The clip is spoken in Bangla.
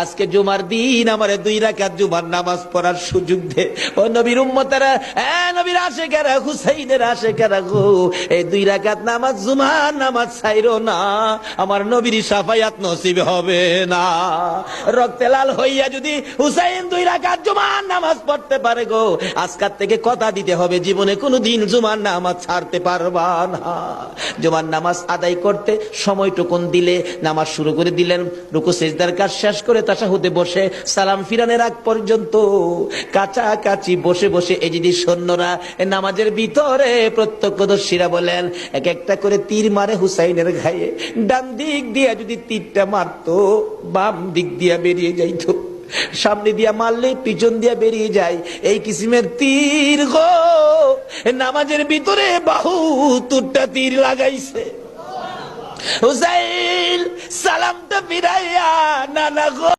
আজকে জুমার দিন আমারে 2 রাকাত জুমার নামাজ পড়ার সুযোগ দে। ও নবীর উম্মতেরা, নবীর আশিকেরা, হুসাইনের আশিকেরা গো, এই 2 রাকাত নামাজ জুমার নামাজ ছাইরো না, আমার নবীর শাফায়াত নসিব হবে না। রক্তে লাল হইয়া যদি হুসাইন 2 রাকাত জুমার নামাজ পড়তে পারে গো, আজকাল থেকে কথা দিতে হবে জীবনে কোনোদিন জুমার নামাজ ছাড়তে পারবা না। জুমার নামাজ আদায় করতে সময়টুকুন দিলে নামাজ শুরু করে দিলেন, রুকু সিজদার কাজ শেষ করে তাশাহুদে বসে সালাম ফিরানের আগ পর্যন্ত কাছাকাছি বসে বসে এই যদি সৈন্যরা নামাজের ভিতরে প্রত্যক্ষদর্শীরা বলেন এক একটা করে তীর মারে হুসাইনের গায়ে। ডান দিক দিয়া যদি তীরটা মারতো, বাম দিক দিয়া বেরিয়ে যাইতো, সামনে দিয়া মারলে পিছন দিয়া বেরিয়ে যায়, এই কিসিমের তীর গো নামাজের ভিতরে বাহুতুরটা তীর লাগাইছে। হুসাইন সালামটা ফিরাইয়া নানা গো